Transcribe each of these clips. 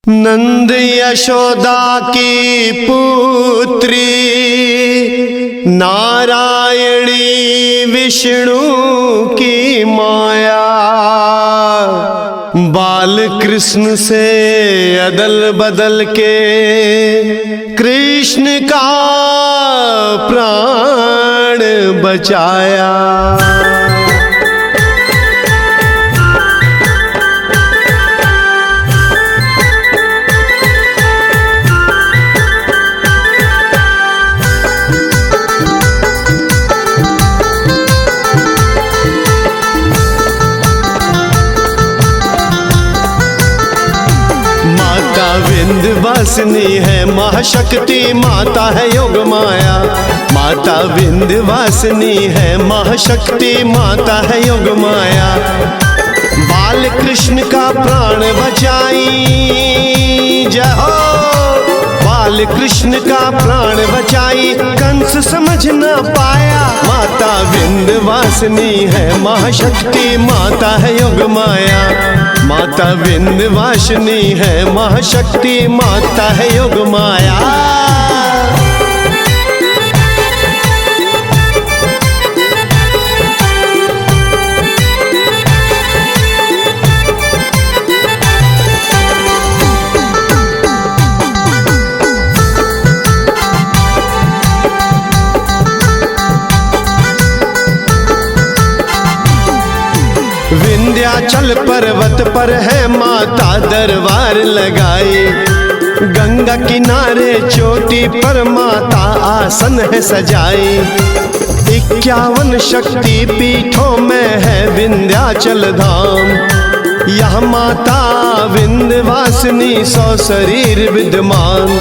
नंद यशोदा की पुत्री नारायणी विष्णु की माया, बाल कृष्ण से अदल बदल के कृष्ण का प्राण बचाया। माता विंध्यवासिनी है महाशक्ति, माता है योग माया। माता विंध्यवासिनी है महाशक्ति, माता है योग माया। बाल कृष्ण का प्राण बचाई, जय हो। बाल कृष्ण का प्राण बचाई, कंस समझ न पाया। माता विंध्यवासिनी है महाशक्ति, माता है योग माया। माता विंध्यवासिनी है महाशक्ति, माता है योग माया। विंध्याचल पर्वत पर है माता दरबार लगाई, गंगा किनारे चोटी पर माता आसन है सजाई। 51 शक्ति पीठों में है विंध्याचल धाम, यह माता विंध्यवासिनी 100 शरीर विद्यमान।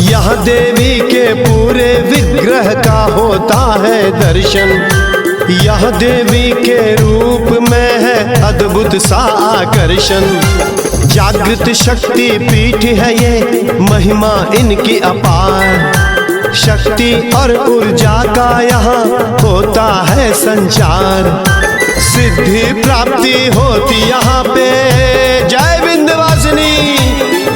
यह देवी के पूरे विग्रह का होता है दर्शन, यह देवी के रूप में है अद्भुत सा आकर्षण। जागृत शक्ति पीठ है ये, महिमा इनकी अपार। शक्ति और ऊर्जा का यहाँ होता है संचार, सिद्धि प्राप्ति होती यहाँ पे। जय विंध्यवासिनी।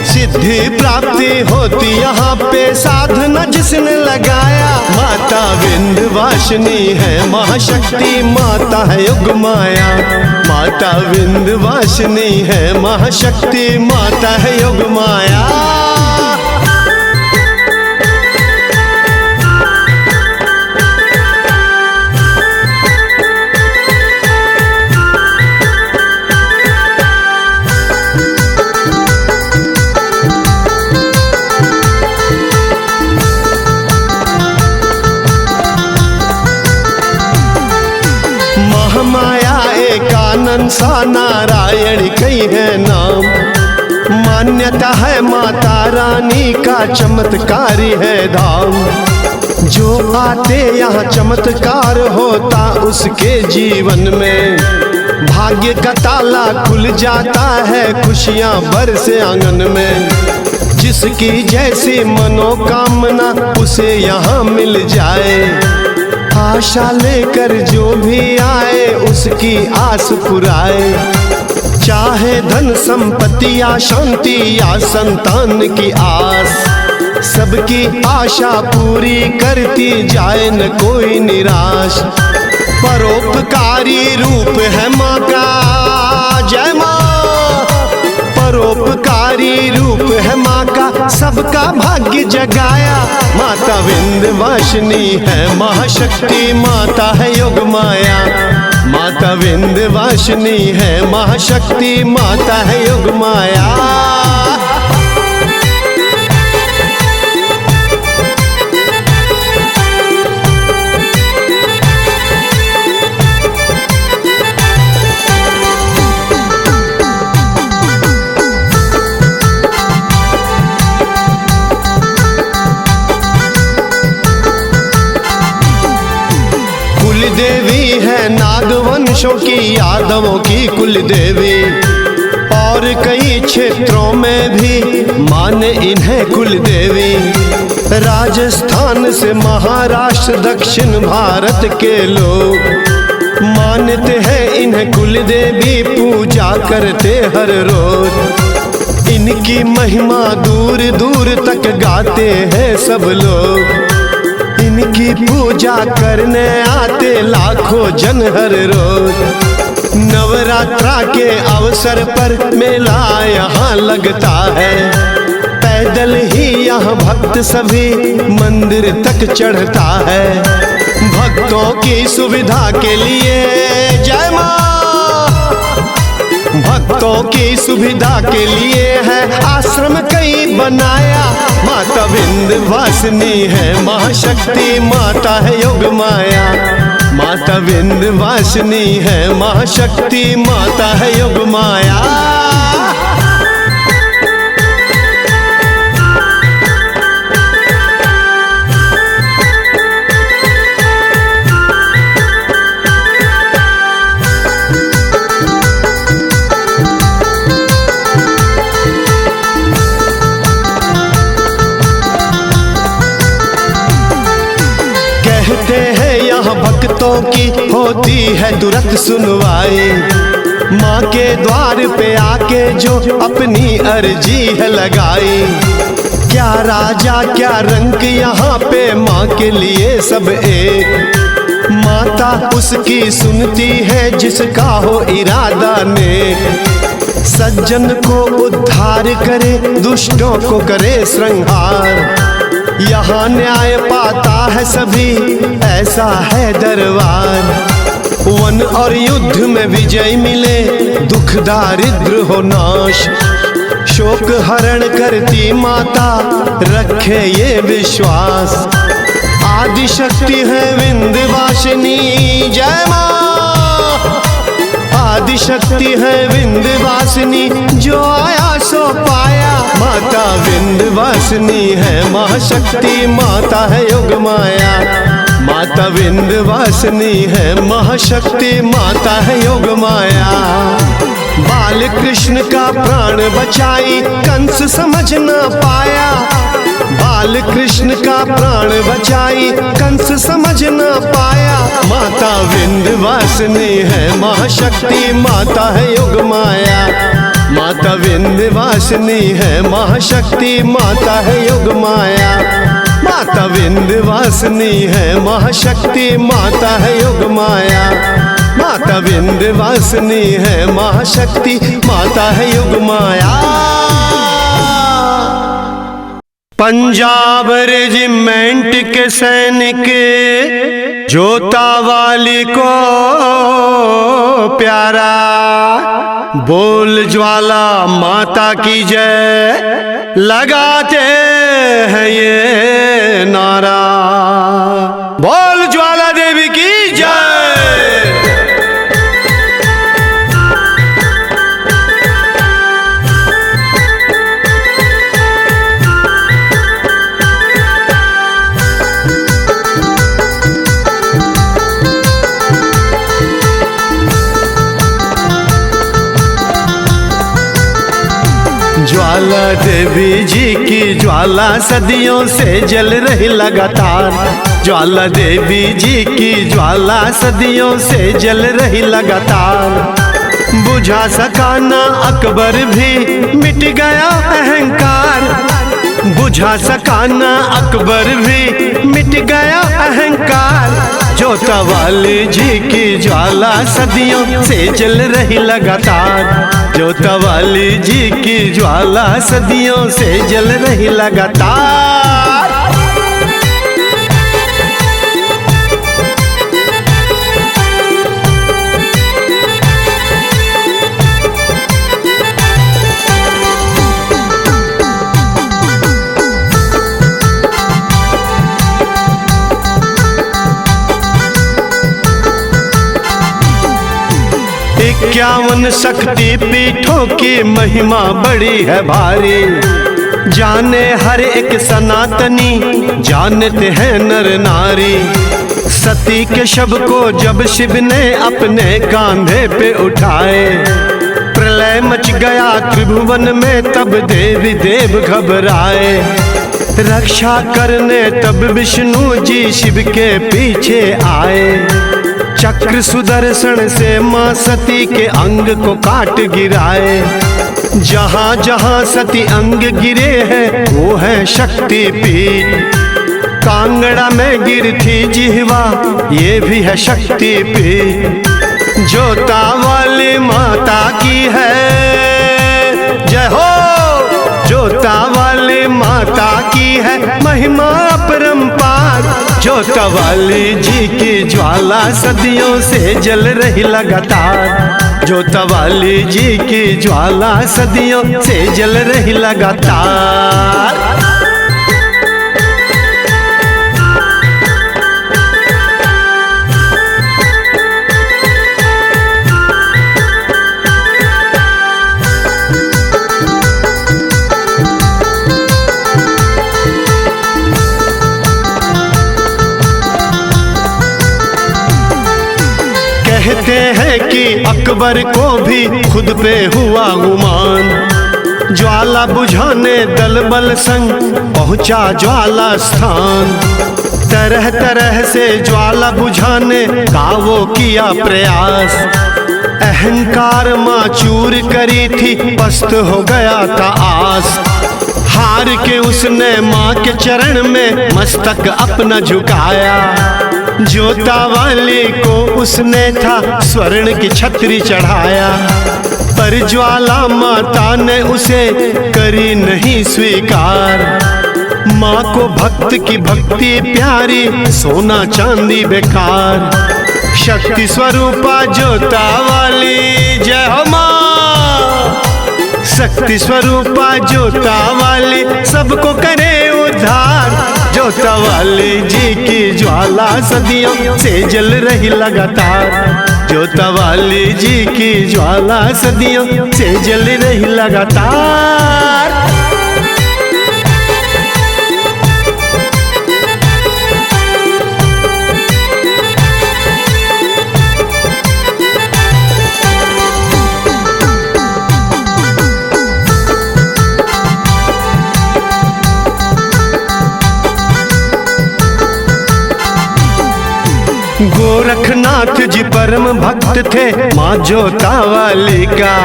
सिद्धि प्राप्ति होती यहाँ पे, साधना जिसने लगाया। माता विंध्यवासिनी है महाशक्ति, माता है योग माया। माता विंध्यवासिनी है महाशक्ति, माता है योग माया। महामाया एकानन सा नारायण कई है नाम। मान्यता है माता रानी का चमत्कारी है धाम। जो आते यहाँ चमत्कार होता उसके जीवन में, भाग्य का ताला खुल जाता है, खुशियाँ बरसे आंगन में। जिसकी जैसी मनोकामना उसे यहाँ मिल जाए, आशा लेकर जो भी आए उसकी आस पुराए। चाहे धन संपत्ति या शांति या संतान की आस, सबकी आशा पूरी करती जाए न कोई निराश। परोपकारी रूप है माँ का, जय माँ। परोपकारी रूप है माँ का, सबका भाग्य जगाया। माता विंध्यवासिनी है महाशक्ति, माता है योग माया। माता विंध्यवासिनी है महाशक्ति, माता है योग माया। कुल देवी है नागवंशों की, यादवों की कुल देवी। और कई क्षेत्रों में भी माने इन्हें कुल देवी। राजस्थान से महाराष्ट्र दक्षिण भारत के लोग मानते हैं इन्हें कुल देवी, पूजा करते हर रोज। इन इनकी महिमा दूर दूर तक गाते हैं सब लोग। इनकी पूजा करने आते लाखों जन हर रोज। नवरात्रा के अवसर पर मेला यहाँ लगता है। पैदल ही यहाँ भक्त सभी मंदिर तक चढ़ता है। भक्तों की सुविधा के लिए जय माँ, भक्तों की सुविधा के लिए है आश्रम कई बनाया। माता विंध्यवासिनी है महाशक्ति, माता है योग माया। माता विंध्यवासिनी है महाशक्ति, माता है योग माया। कहते हैं यहाँ भक्तों की होती है तुरंत सुनवाई। माँ के द्वार पे आके जो अपनी अर्जी है लगाई। क्या राजा क्या रंग यहाँ पे माँ के लिए सब एक। माता उसकी सुनती है जिसका हो इरादा नेक। सज्जन को उद्धार करे, दुष्टों को करे श्रृंगार। यहाँ न्याय पाता है सभी, ऐसा है दरबार। वन और युद्ध में विजय मिले, दुख दारिद्र हो नाश। शोक हरण करती माता, रखे ये विश्वास। आदि शक्ति है विंध्यवासिनी जय माँ। आदि शक्ति है विंध्यवासिनी, जो आया सो पाया। माता विंध्यवासिनी है महाशक्ति, माता है योग माया। माता विंध्यवासिनी है महाशक्ति, माता है योग माया। बाल कृष्ण का प्राण बचाई, कंस समझ न पाया। बाल कृष्ण का प्राण बचाई, कंस समझ न पाया। माता विंध्यवासिनी है महाशक्ति, माता है योग माया। माता विंध्यवासिनी है महाशक्ति, माता है योग माया। माता विंध्यवासिनी है महाशक्ति, माता है योग माया। माता विंध्यवासिनी है महाशक्ति, माता है योग माया। पंजाब रेजिमेंट के सैनिक जोतावाली को प्यारा, बोल ज्वाला माता की जय लगाते हैं ये नारा। बोल ज्वाला देवी की जय। ज्वाला देवी जी की ज्वाला सदियों से जल रही लगातार। ज्वाला देवी जी की ज्वाला सदियों से जल रही लगातार। बुझा सका ना अकबर भी, मिट गया अहंकार। बुझा सका ना अकबर भी, मिट गया अहंकार। जोतावाली जी की ज्वाला सदियों से जल रही लगातार। जोतावाली जी की ज्वाला सदियों से जल रही लगातार। इक्यावन शक्ति पीठों की महिमा बड़ी है भारी। जाने हर एक सनातनी, जानते हैं नर नारी। सती के शव को जब शिव ने अपने कांधे पे उठाए, प्रलय मच गया त्रिभुवन में, तब देवी देव घबराए। रक्षा करने तब विष्णु जी शिव के पीछे आए। चक्र सुदर्शन से माँ सती के अंग को काट गिराए। जहाँ जहाँ सती अंग गिरे हैं वो है शक्तिपीठ। कांगड़ा में गिरी थी जिह्वा, ये भी है शक्तिपीठ। जोता वाली माता की है जय हो, जोता वाली माता की है महिमा अपरंपार। जोता वाली जी की ज्वाला सदियों से जल रही लगातार। जोता वाली जी की ज्वाला सदियों से जल रही लगातार। कहते हैं कि अकबर को भी खुद पे हुआ गुमान। ज्वाला बुझाने दल बल संग पहुंचा ज्वाला स्थान। तरह तरह से ज्वाला बुझाने का वो किया प्रयास। अहंकार माँ चूर करी थी, पस्त हो गया था आस। हार के उसने माँ के चरण में मस्तक अपना झुकाया। जोता वाली को उसने था स्वर्ण की छतरी चढ़ाया। पर ज्वाला माता ने उसे करी नहीं स्वीकार। माँ को भक्त की भक्ति प्यारी, सोना चांदी बेकार। शक्ति स्वरूपा जोता वाली जय हो माँ। शक्ति स्वरूपा जोता वाली सबको करे उद्धार। जोता वाली जी की ज्वाला सदियों से जल रही लगातार। जोता वाली जी की ज्वाला सदियों से जल रही लगातार। गोरखनाथ जी परम भक्त थे माँ जोता वाली का।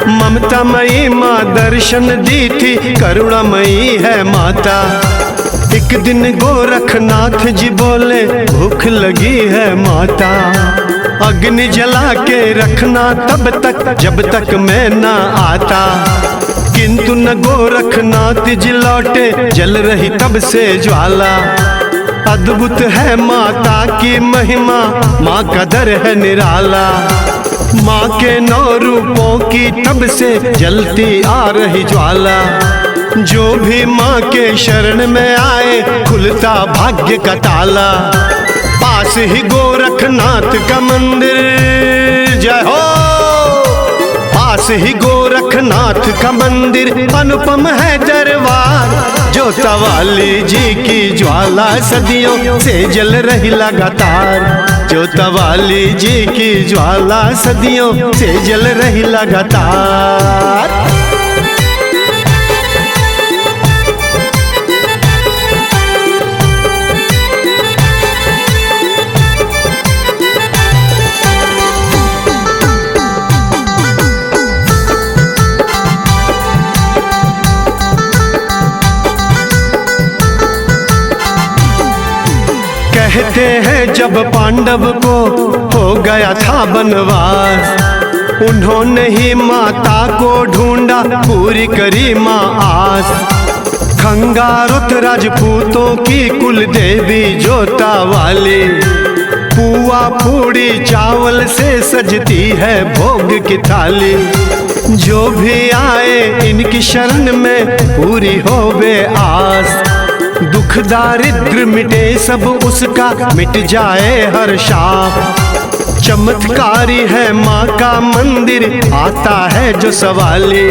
ममतामयी माँ दर्शन दी थी, करुणामयी है माता। एक दिन गोरखनाथ जी बोले भूख लगी है माता। अग्नि जला के रखना तब तक जब तक मैं ना आता। किंतु न गोरखनाथ जी लौटे, जल रही तब से ज्वाला। अद्भुत है माता की महिमा, माँ का दर है निराला। माँ के 9 रूपों की तब से जलती आ रही ज्वाला। जो भी माँ के शरण में आए खुलता भाग्य का ताला। पास ही गोरखनाथ का मंदिर जय हो। पास ही गोरखनाथ का मंदिर, अनुपम है दरबार। जोता वाली जी की ज्वाला सदियों से जल रही लगातार। जोता वाली जी की ज्वाला सदियों से जल रही लगातार। कहते हैं जब पांडव को हो गया था बनवास। उन्होंने ही माता को ढूंढा, पूरी करी माँ आस। खंगारुत राजपूतों की कुल देवी जोता वाली। पुआ पूड़ी चावल से सजती है भोग की थाली। जो भी आए इनकी शरण में पूरी होवे आस। दुख दारिद्र मिटे सब उसका, मिट जाए हर शाप। चमत्कारी है माँ का मंदिर, आता है जो सवाली।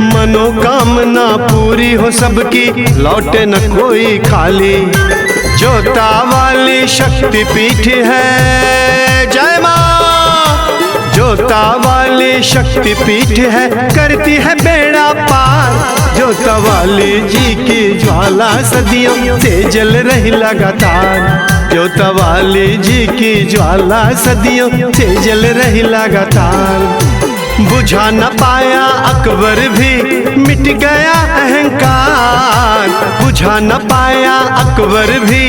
मनोकामना पूरी हो सबकी, लौटे न कोई खाली। जोता वाली शक्ति पीठ है जय माँ। जोता वाली शक्ति पीठ है, करती है बेड़ा पार। जोता वाली जी की ज्वाला सदियों से जल रही लगातार। जोतवाली जी की ज्वाला सदियों से जल रही लगातार। बुझा न पाया अकबर भी मिट गया अहंकार, बुझा न पाया अकबर भी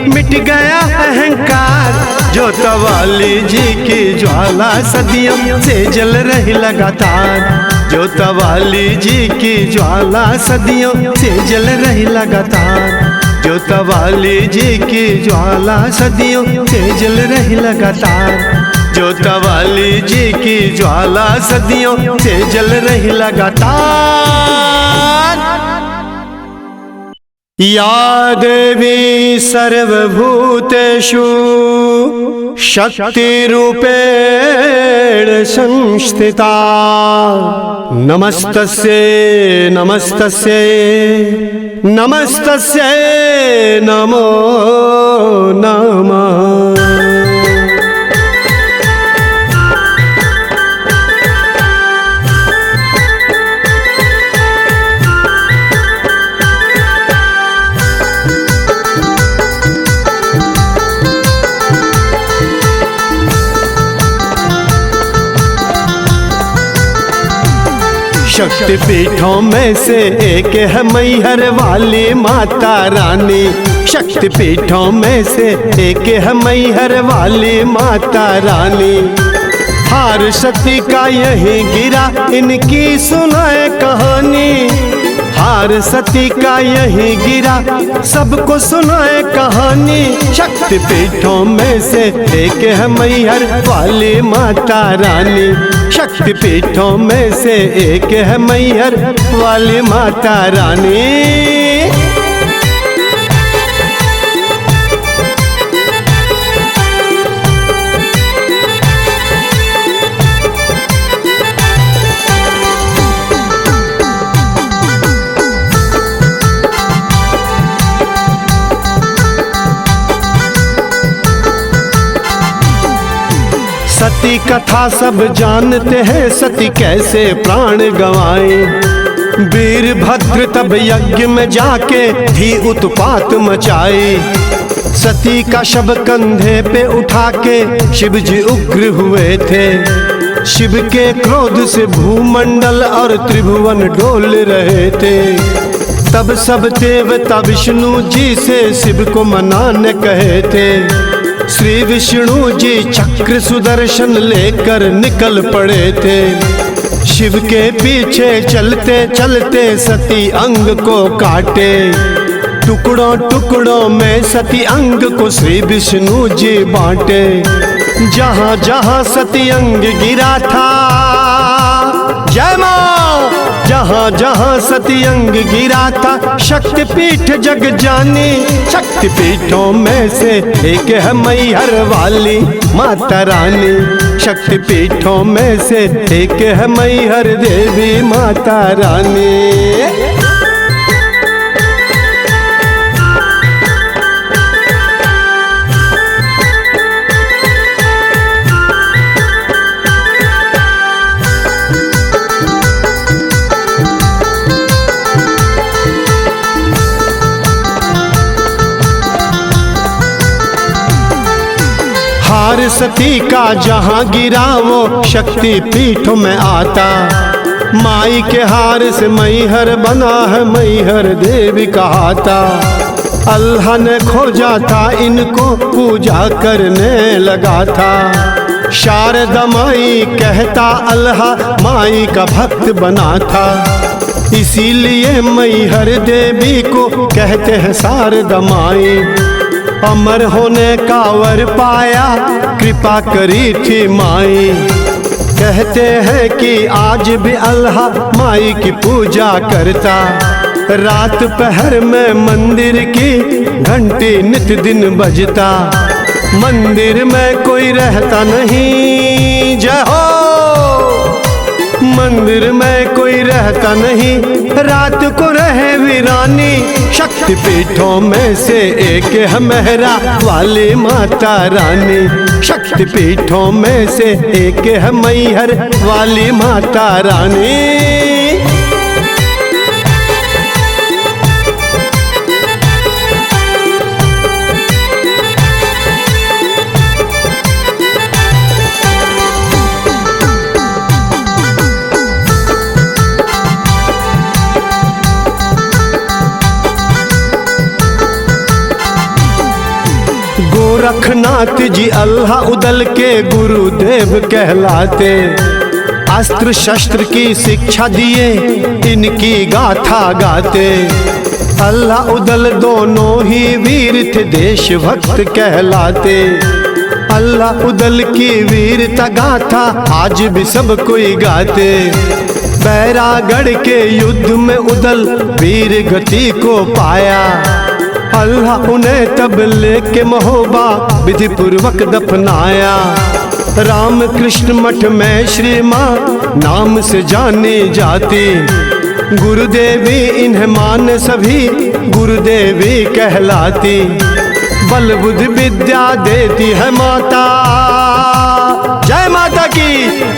मिट गया अहंकार। जोतवाली जी की ज्वाला सदियों से जल रही लगातार, जोतवाली जी की ज्वाला सदियों से जल रही लगातार, जोतवाली जी की ज्वाला सदियों से जल रही लगातार, जोतवाली जी की ज्वाला सदियों से जल रही लगातार। या देवी सर्वभूतेषु शक्तिरूपेण संस्थिता, नमस्तस्यै नमस्तस्यै नमस्तस्यै नमो नमः। शक्तिपीठों में से एक है मैहर वाली माता रानी, शक्तिपीठों में से एक है मैहर वाली माता रानी। हार सती का यही गिरा इनकी सुनाए कहानी, हार सती का यही गिरा सबको सुनाए कहानी। शक्तिपीठों में से एक है मैहर वाली माता रानी, शक्तिपीठों में से एक है मैहर वाली माता रानी। सती कथा सब जानते हैं, सती कैसे प्राण गंवाए। वीरभद्र तब यज्ञ में जाके भी उत्पात मचाए। सती का शव कंधे पे उठा के शिव जी उग्र हुए थे, शिव के क्रोध से भूमंडल और त्रिभुवन डोल रहे थे। तब सब देवता विष्णु जी से शिव को मनाने कहे थे। श्री विष्णु जी चक्र सुदर्शन लेकर निकल पड़े थे। शिव के पीछे चलते चलते सती अंग को काटे, टुकड़ों टुकड़ों में सती अंग को श्री विष्णु जी बांटे। जहाँ जहाँ सती अंग गिरा था, जय माँ, जहाँ जहाँ सती अंग गिरा था शक्तिपीठ जग जानी। शक्तिपीठों में से एक है मैहर वाली माता रानी, शक्तिपीठों में से एक है मैहर देवी माता रानी। हार सती का जहाँ गिरा वो शक्ति पीठ में आता। माई के हार से मैहर बना है, मैहर देवी कहाता। अल्लाह ने खोजा था इनको पूजा करने लगा था। शारदा माई कहता अल्लाह माई का भक्त बना था। इसीलिए मैहर देवी को कहते हैं शारदा माई। अमर होने का वर पाया कृपा करी थी माई। कहते हैं कि आज भी अल्लाह माई की पूजा करता। रात पहर में मंदिर की घंटी नित दिन बजता। मंदिर में कोई रहता नहीं, जय हो। मंदिर में कोई रहता नहीं, रात को रहे वीरानी। शक्तिपीठों में से एक है मेहरा वाली माता रानी। शक्तिपीठों में से एक है मैहर वाली माता रानी। नाथ जी अल्लाह उदल के गुरुदेव कहलाते। अस्त्र शस्त्र की शिक्षा दिए इनकी गाथा गाते। अल्लाह उदल दोनों ही वीर थे देशभक्त कहलाते। अल्लाह उदल की वीरता गाथा आज भी सब कोई गाते। बैरागढ़ के युद्ध में उदल वीर गति को पाया। अल्लाह उन्हें तब लेके महोबा विधि पूर्वक दफनाया। राम कृष्ण मठ में श्री माँ नाम से जानी जाती। गुरुदेवी इन्हें मान सभी गुरुदेवी कहलाती। बल बुद्धि विद्या देती है माता, जय माता की।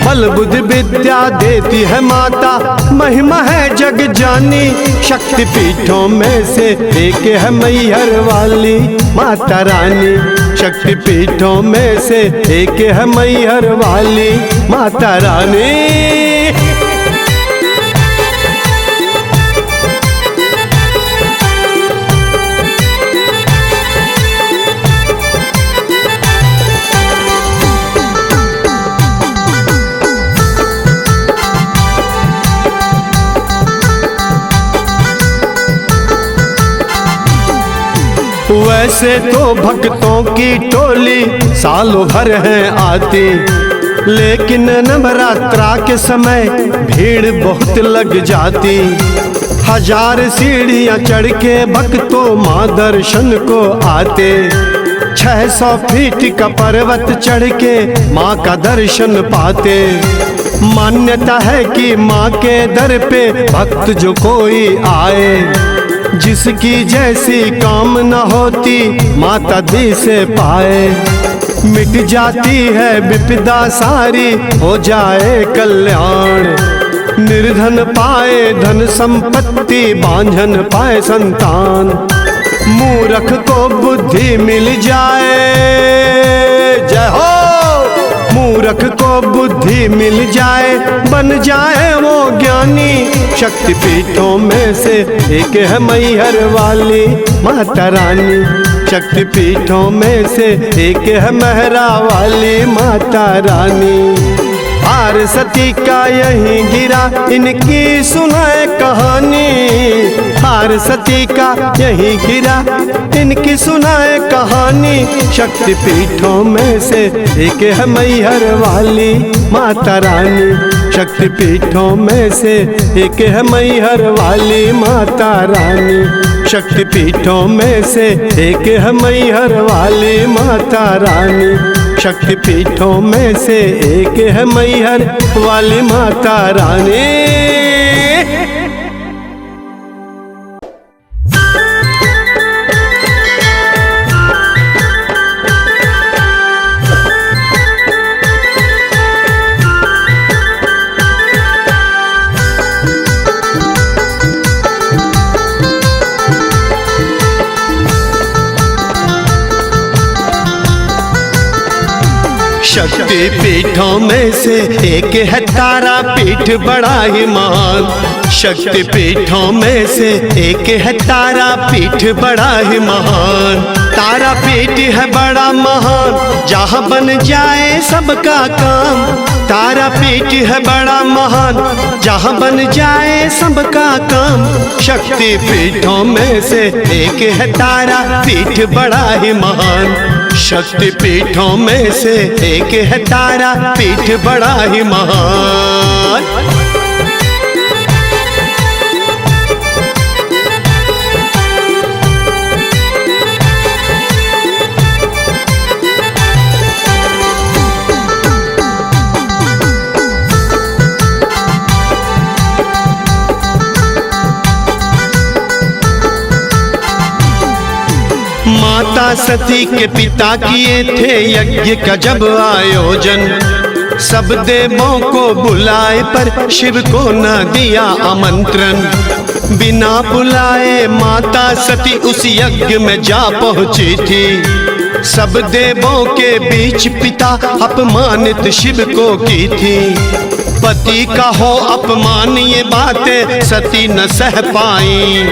बल बुद्धि विद्या देती है माता, महिमा है जग जानी। शक्ति पीठों में से एक है मैहर वाली माता रानी। शक्ति पीठों में से एक है मैहर वाली माता रानी। वैसे तो भक्तों की टोली सालों भर है आती, लेकिन नवरात्रा के समय भीड़ बहुत लग जाती। 1000 सीढ़ियाँ चढ़ के भक्तों माँ दर्शन को आते। 600 फीट का पर्वत चढ़ के माँ का दर्शन पाते। मान्यता है कि माँ के दर पे भक्त जो कोई आए, जिसकी जैसी कामना होती माता दी से पाए। मिट जाती है विपदा सारी, हो जाए कल्याण। निर्धन पाए धन संपत्ति, बांझन पाए संतान। मूर्ख को बुद्धि मिल जाए, जय हो। मूर्ख को बुद्धि मिल जाए, बन जाए वो ज्ञानी। शक्ति पीठों में से एक है मैहर वाली माता रानी। शक्ति पीठों में से एक है महरा वाली माता रानी। पार्वती का यहीं गिरा इनकी सुनाए कहानी। पार्वती का यहीं गिरा इनकी सुनाए कहानी। शक्ति पीठों में से एक है मैहर वाली माता रानी। शक्ति पीठों में से एक है मैहर वाली माता रानी। शक्ति पीठों में से एक है मैहर वाली माता रानी। शक्ति पीठों में से एक है मैहर वाली माता रानी। शक्ति पीठों में से एक है तारा पीठ बड़ा ही महान। शक्ति पीठों में से एक है तारा पीठ बड़ा ही महान। तारा पीठ है बड़ा महान, जहाँ बन जाए सबका काम। तारा पीठ है बड़ा महान, जहाँ बन जाए सबका काम। शक्ति पीठों में से एक है तारा पीठ बड़ा ही महान। शक्ति पीठों में से एक है तारा पीठ बड़ा ही महान। माता सती के पिता किए थे यज्ञ का जब आयोजन। सब देवों को बुलाए पर शिव को न दिया आमंत्रण। बिना बुलाए माता सती उस यज्ञ में जा पहुंची थी। सब देवों के बीच पिता अपमानित शिव को की थी। पति का हो अपमान ये बातें सती न सह पाई।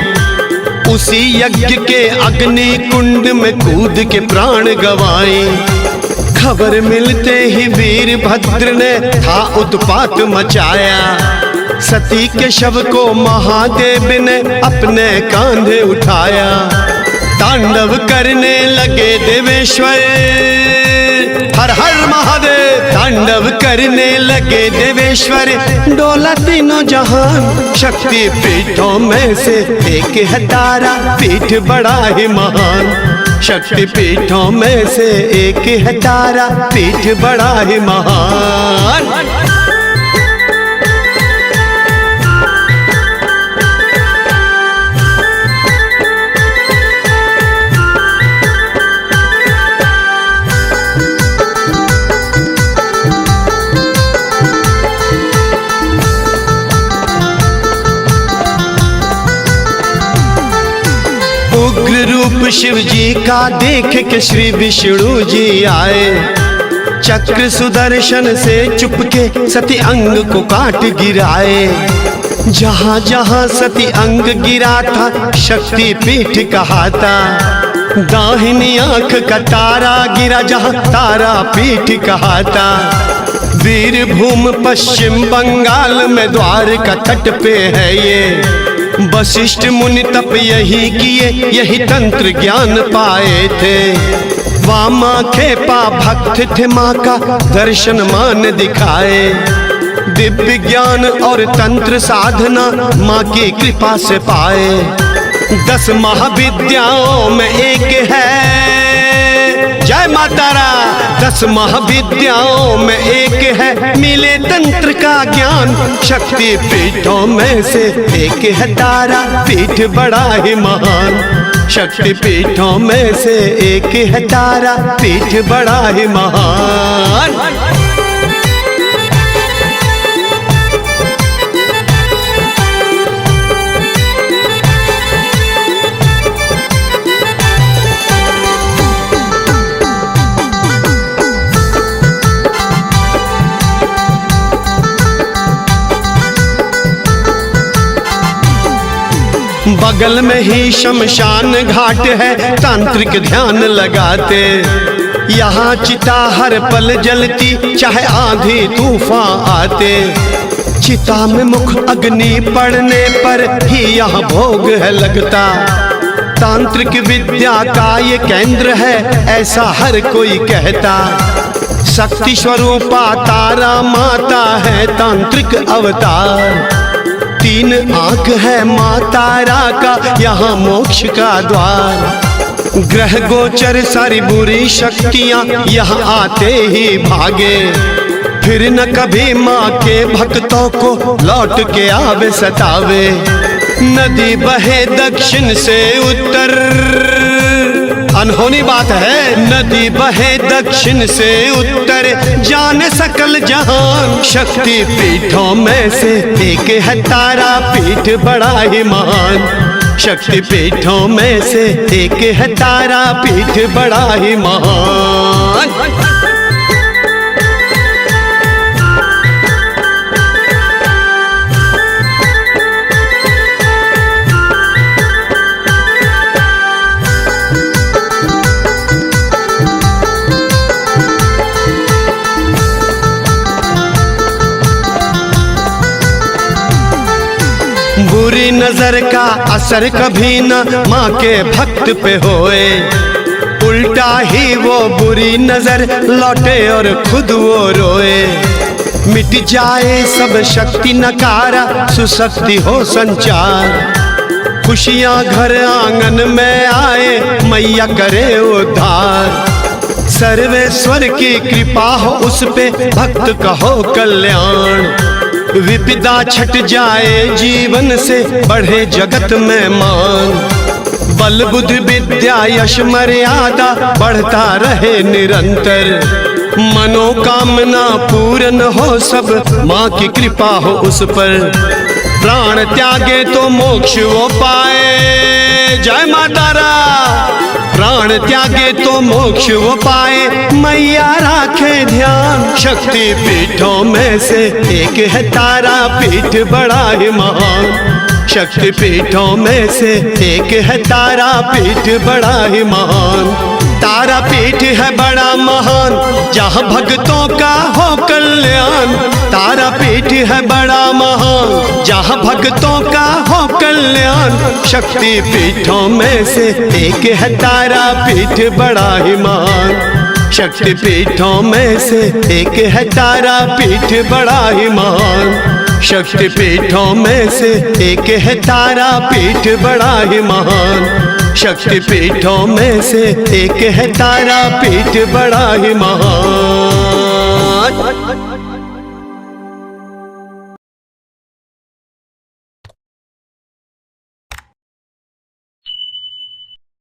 उसी यज्ञ के अग्नि कुंड में कूद के प्राण गवाए। खबर मिलते ही वीरभद्र ने था उत्पात मचाया। सती के शव को महादेव ने अपने कांधे उठाया। तांडव करने लगे देवेश्वर, हर हर महादेव। तांडव करने लगे देवेश्वर, डोला तीनों जहान। शक्ति पीठों में से एक है तारा पीठ बड़ा ही महान। शक्ति पीठों में से एक है तारा पीठ बड़ा ही महान। उग्र रूप शिव जी का देख के श्री विष्णु जी आए। चक्र सुदर्शन से चुपके सती अंग को काट गिराए। जहाँ जहाँ सती अंग गिरा था शक्ति पीठ कहाता। दाहिनी आंख का तारा गिरा जहाँ तारा पीठ कहाता। वीरभूम पश्चिम बंगाल में द्वारका तट पे है ये। वशिष्ठ मुनि तप यही किए, यही तंत्र ज्ञान पाए थे। वामा खेपा भक्त थे माँ का दर्शन मान दिखाए। दिव्य ज्ञान और तंत्र साधना माँ की कृपा से पाए। 10 महाविद्याओं में एक है, जय माता रा। 10 महाविद्याओं में एक है, मिले तंत्र का ज्ञान। शक्ति पीठों में से एक है तारा पीठ बड़ा ही महान। शक्ति पीठों में से एक है तारा पीठ बड़ा ही महान। बगल में ही शमशान घाट है, तांत्रिक ध्यान लगाते। यहाँ चिता हर पल जलती, चाहे आंधी तूफान आते। चिता में मुख अग्नि पड़ने पर ही यहाँ भोग है लगता। तांत्रिक विद्या का ये केंद्र है, ऐसा हर कोई कहता। शक्ति स्वरूपा तारा माता है तांत्रिक अवतार। 3 आंख है माँ तारा का यहाँ मोक्ष का द्वार। ग्रह गोचर सारी बुरी शक्तियाँ यहाँ आते ही भागे। फिर न कभी माँ के भक्तों को लौट के आवे सतावे। नदी बहे दक्षिण से उत्तर, अनहोनी बात है। नदी बहे दक्षिण से उत्तर, जाने सकल जहान। शक्ति पीठों में से एक है तारा पीठ बड़ा ही महान। शक्ति पीठों में से एक है तारा पीठ बड़ा ही महान। बुरी नजर का असर कभी न माँ के भक्त पे होए। उल्टा ही वो बुरी नजर लौटे और खुद वो रोए। मिट जाए सब शक्ति नकारा, सुशक्ति हो संचार। खुशियाँ घर आंगन में आए, मैया करे उद्धार। सर्वेश्वर की कृपा हो उस पे, भक्त का हो कल्याण। विपदा छट जाए जीवन से, बढ़े जगत में मान। बल बुद्धि विद्या यश मर्यादा बढ़ता रहे निरंतर। मनोकामना पूर्ण हो सब, माँ की कृपा हो उस पर। प्राण त्यागे तो मोक्ष वो पाए, जय माता रा। प्राण त्यागे तो मोक्ष वो पाए, मैया राखे ध्यान। शक्ति पीठों में से एक है तारा पीठ बड़ा ही महान। शक्तिपीठों में से एक है तारापीठ बड़ा ही महान। तारापीठ है बड़ा महान, जहाँ भक्तों का हो कल्याण। तारापीठ है बड़ा महान, जहाँ भक्तों का हो कल्याण। शक्तिपीठों में से एक है तारापीठ बड़ा ही महान। शक्तिपीठों में से एक है तारापीठ बड़ा ही महान। शक्तिपीठों में से एक है तारापीठ बड़ा ही महान। शक्तिपीठों में से एक है तारापीठ बड़ा ही महान।